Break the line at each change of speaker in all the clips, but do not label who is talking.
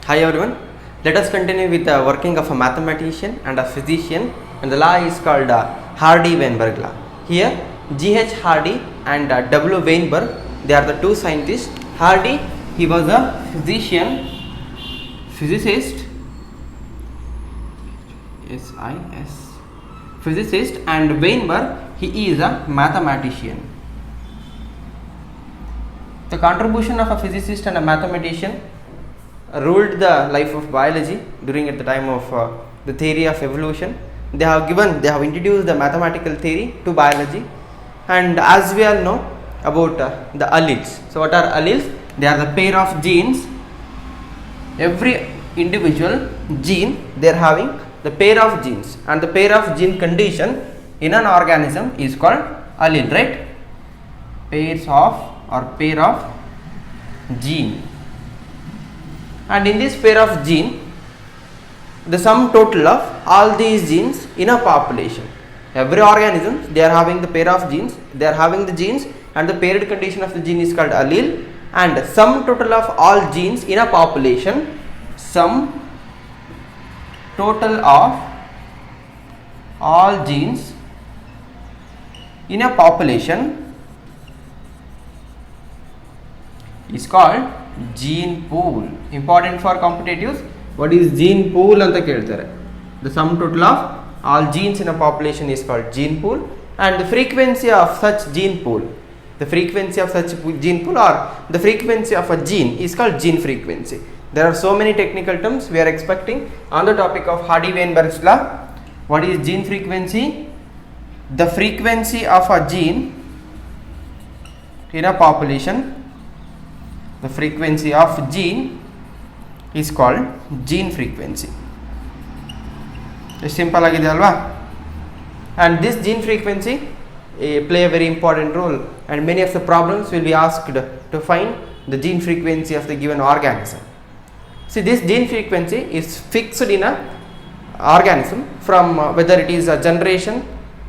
Hi everyone, let us continue with the working of a mathematician and a physician, and the law is called Hardy-Weinberg law. Here G.H. Hardy and W. Weinberg, they are the two scientists. Hardy, he was a physicist, physicist, and Weinberg, he is a mathematician. The contribution of a physicist and a mathematician ruled the life of biology during at the time of the theory of evolution. They have introduced the mathematical theory to biology, and as we all know about the alleles. So what are alleles? They are the pair of genes. Every individual gene, they are having the pair of genes, and the pair of gene condition in an organism is called allele, right? Pair of gene. And in this pair of gene, the sum total of all these genes in a population. Every organism, they are having the pair of genes, they are having the genes, and the paired condition of the gene is called allele, and sum total of all genes in a population, sum total of all genes in a population is called gene pool. Important for competitives. What is gene pool anta keltare? The sum total of all genes in a population is called gene pool, and the frequency of such gene pool, or the frequency of a gene is called gene frequency. There are so many technical terms we are expecting on the topic of Hardy-Weinberg's law. What is gene frequency? The frequency of a gene in a population. The frequency of gene is called gene frequency. It's simple agide alva. And this gene frequency play a very important role, and many of the problems will be asked to find the gene frequency of the given organism. See, this gene frequency is fixed in a organism from whether it is a generation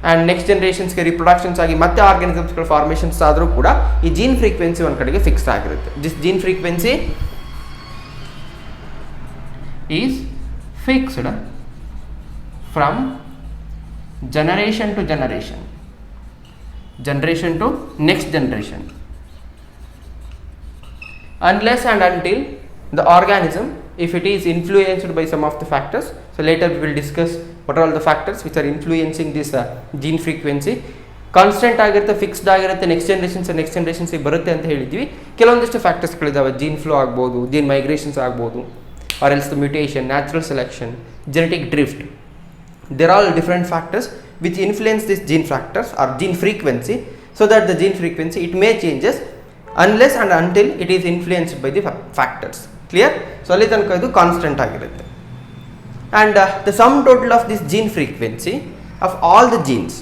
and next generations ಗೆ reproductions ಆಗಿ ಮತ್ತೆ organisms ಗಳ formations ಆದರೂ ಕೂಡ ಈ gene frequency ಒಂದು ಕಡೆಗೆ fixed ಆಗಿರುತ್ತೆ. This gene frequency is fixed from generation to generation to next generation, unless and until the organism, if it is influenced by some of the factors. So later we will discuss what are all the factors which are influencing this gene frequency. Constant ಆಗಿರುತ್ತೆ, fixed ಆಗಿರುತ್ತೆ, next generations ಬರುತ್ತೆ ಅಂತ ಹೇಳಿದ್ವಿ. ಕೆಲವೊಂದಿಷ್ಟು ಫ್ಯಾಕ್ಟರ್ಸ್ಗಳಿದ್ದಾವೆ. Gene flow ಆಗ್ಬೋದು, gene migrations ಆಗ್ಬೋದು, or else the mutation, natural selection, genetic drift. They're all different factors which influence this gene factors or gene frequency, so that the gene frequency it may changes unless and until it is influenced by the factors. Clear? So ಅಲ್ಲಿ ತನಕ ಇದು constant ಆಗಿರುತ್ತೆ. And the sum total of this gene frequency of all the genes,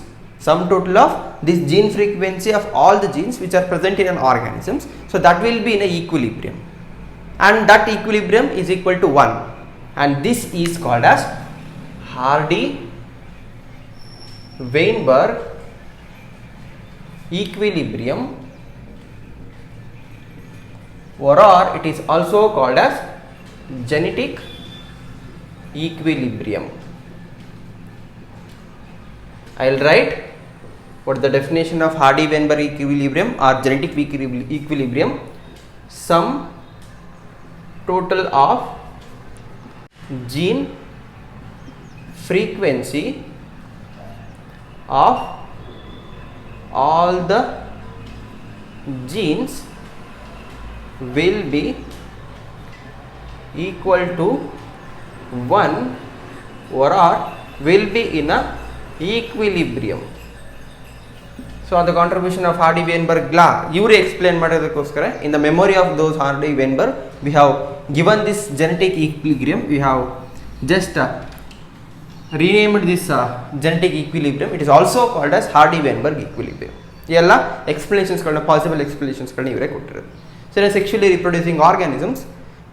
sum total of this gene frequency of all the genes which are present in an organism, so that will be in a equilibrium, and that equilibrium is equal to 1, and this is called as Hardy-Weinberg equilibrium, or it is also called as genetic equilibrium. I will write what is the definition of Hardy-Weinberg equilibrium or genetic equilibrium: sum total of gene frequency of all the genes will be equal to 1, or will be in a equilibrium. So on the contribution of Hardy-Weinberg law, you explain ಮಾಡೋದಕ್ಕೋಸ್ಕರ in the memory of those Hardy-Weinberg, we have given this genetic equilibrium. We have just renamed this genetic equilibrium. It is also called as Hardy-Weinberg equilibrium. ಎಲ್ಲ ಎಕ್ಸ್ಪ್ಲನೇಷನ್ಸ್ಗಳನ್ನ, possible ಎಕ್ಸ್ಪ್ಲನೇಷನ್ಸ್ಗಳನ್ನ ಇವರೇ ಕೊಟ್ಟಿರೋದು. So a sexually reproducing organisms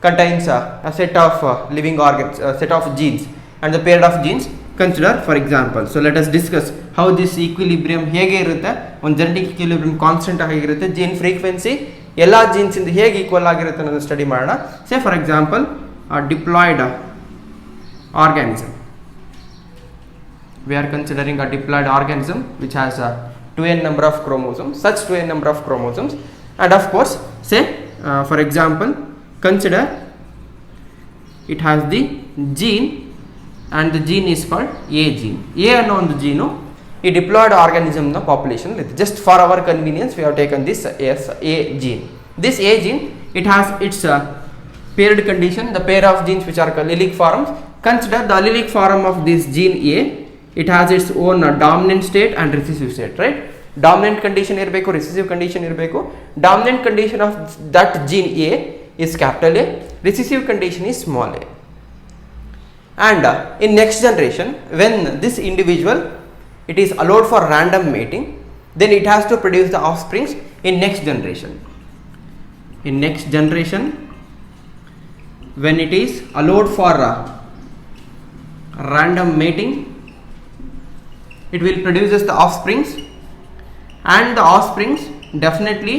contains a set of living organs, set of genes, and the pair of genes consider, for example. So let us discuss how this equilibrium ಹೇಗೆ ಇರುತ್ತೆ. ಒಂದು genetic equilibrium constant ಆಗಿರುತ್ತೆ. Gene frequency ಎಲ್ಲ jeans ಇಂದ ಹೇಗೆ equal ಆಗಿರುತ್ತೆ ಅನ್ನೋದನ್ನ study ಮಾಡೋಣ. Say for example a diploid organism. We are considering a diploid organism which has a 2n number of chromosomes, such 2n number of chromosomes, and of course say for example consider it has the gene and the gene is called A gene. A ಅನ್ನೋ ಒಂದು ಜೀನು ಈ diploid organism ನ population ಇದೆ. Just for our convenience we have taken this A gene. This A gene, it has its paired condition, the pair of genes which are called allelic forms. Consider the allelic form of this gene A. It has its own dominant state and recessive state, right? Dominant condition ಇರಬೇಕು, recessive condition ಇರಬೇಕು. Dominant condition of that gene A is capital A, recessive condition is small a. And in next generation, when this individual it is allowed for random mating, then it has to produce the offsprings in next generation. In next generation, when it is allowed for random mating, it will produce the offsprings, and the offsprings definitely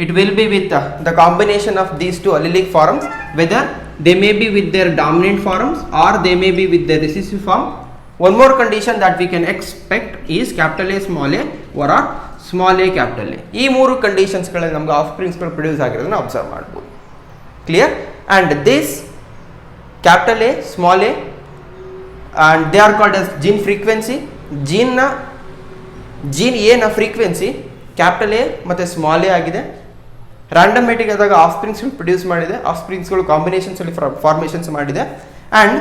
it will be with the combination of these two allelic forms, whether they may be with their dominant forms or they may be with their recessive form. One more condition that we can expect is capital A small a or small a capital A. ಈ ಮೂರು conditions ಗಳಲ್ಲಿ ನಮಗೆ ಆಫ್ಸ್ಪ್ರಿಂಗ್ಸ್ ಗಳು produce ಆಗಿರೋದನ್ನ observe ಮಾಡಬಹುದು. Clear? And this capital A small a and they are called as gene frequency. gene A ನ frequency capital A ಮತ್ತೆ small a ಆಗಿದೆ. Random mating ಆದಾಗ ಆಫ್ಸ್ಪ್ರಿಂಗ್ಸ್ ಪ್ರೊಡ್ಯೂಸ್ ಮಾಡಿದೆ, ಆಫ್ಸ್ಪ್ರಿಂಗ್ಸ್ಗಳು ಕಾಂಬಿನೇಷನ್ಸ್ ಅಲ್ಲಿ ಫಾರ್ಮೇಷನ್ಸ್ ಮಾಡಿದೆ. And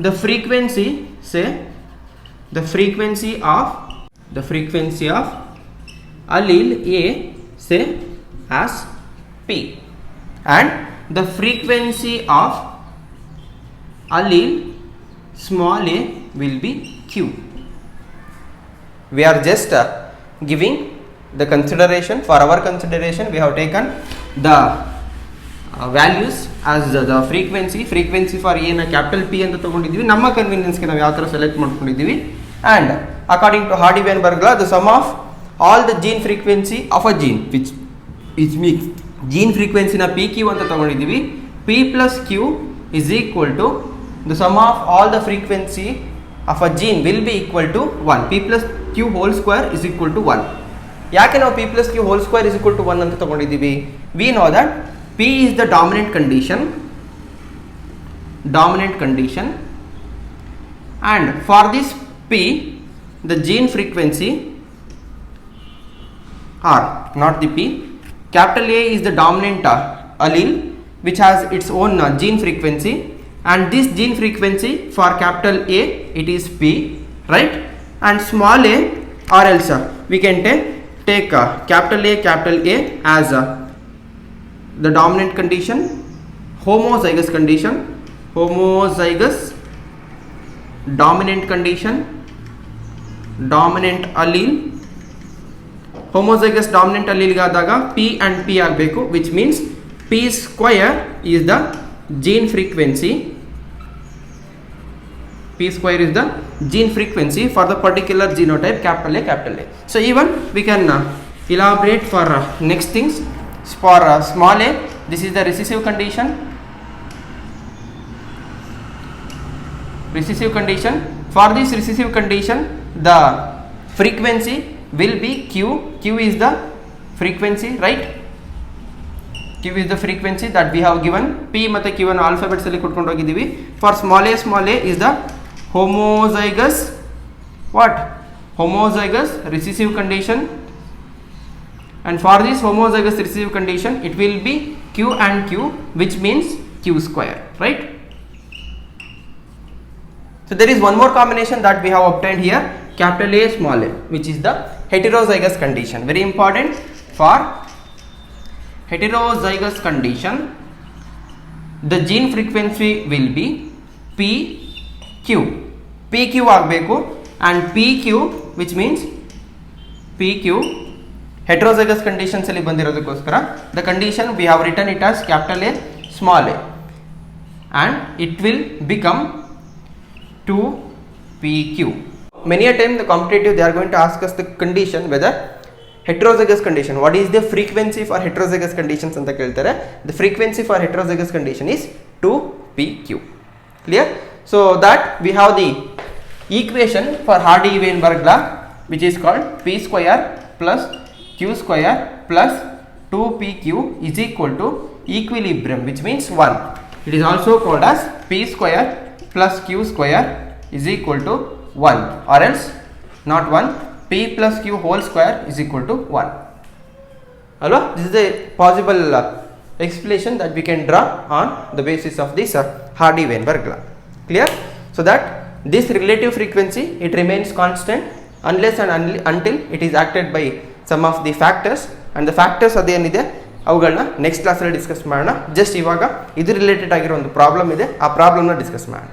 the frequency say the frequency of allele A say as P and the frequency of allele small a will be Q. We are just giving the consideration. For our consideration we have taken the values as the frequency for A na capital P ಅಂತ ತಗೊಂಡಿದ್ದೀವಿ. ನಮ್ಮ convenience ಗೆ ನಾವು ಯಾವ ತರ select ಮಾಡ್ಕೊಂಡಿದ್ದೀವಿ. And according to Hardy-Weinberg law, the sum of all the gene frequency of a gene which means gene frequency na PQ ಅಂತ ತಗೊಂಡಿದ್ದೀವಿ. P plus Q is equal to the sum of all the frequency of a gene will be equal to 1. P plus Q whole square is equal to 1. ಯಾಕೆ ನಾವು P plus Q whole square is equal to 1 ಅಂತ ತಗೊಂಡಿದ್ದೀವಿ? We know that P is the dominant condition, and for this P the gene frequency or not the P, capital A is the dominant allele which has its own gene frequency, and this gene frequency for capital A it is P, right? And small a or else we can take capital A as the dominant condition, homozygous dominant condition, dominant allele, homozygous dominant allele ಗಾದಾಗ P and P ಆಗಬೇಕು, which means P square is the gene frequency. P square is the gene frequency for the particular genotype capital A. So even we can elaborate for next things. For small a, this is the recessive condition. For this recessive condition, the frequency will be Q. Q is the frequency, right? Q is the frequency that we have given. P ಮತ್ತೆ Q ಅನ್ನು alphabets ಅಲ್ಲಿ ಕೊಟ್ಕೊಂಡು ಹೋಗಿದ್ದೀವಿ. For small a is the homozygous recessive condition, and for this homozygous recessive condition it will be Q and Q, which means Q square, right? So there is one more combination that we have obtained here, capital A small a, which is the heterozygous condition. Very important. For heterozygous condition, the gene frequency will be PQ ಆಗಬೇಕು, and PQ which means PQ heterozygous conditions ಅಲ್ಲಿ ಬಂದಿರೋದಕ್ಕೋಸ್ಕರ the condition we have written it as capital A small a, and it will become 2PQ. Many a time the competitive they are going to ask us the condition whether heterozygous condition, what is the frequency for heterozygous conditions ಅಂತ ಕೇಳ್ತಾರೆ. The frequency for heterozygous condition is 2P. PQ. Clear? So that we have the equation for Hardy-Weinberg law, which is called P square plus Q square plus 2PQ is equal to equilibrium, which means 1. It is also called as P square plus Q square is equal to 1, or else not 1, P plus Q whole square is equal to 1. Hello? This is a possible explanation that we can draw on the basis of this Hardy-Weinberg law. Clear? So that this relative frequency, it remains constant unless and until it is acted by some of the factors, and the factors ಅದೇನಿದೆ ಅವುಗಳನ್ನ next ಕ್ಲಾಸಲ್ಲಿ discuss ಮಾಡೋಣ. Just ಇವಾಗ ಇದು related ಆಗಿರೋ ಒಂದು problem ಇದೆ, ಆ ಪ್ರಾಬ್ಲಮ್ನ discuss ಮಾಡೋಣ.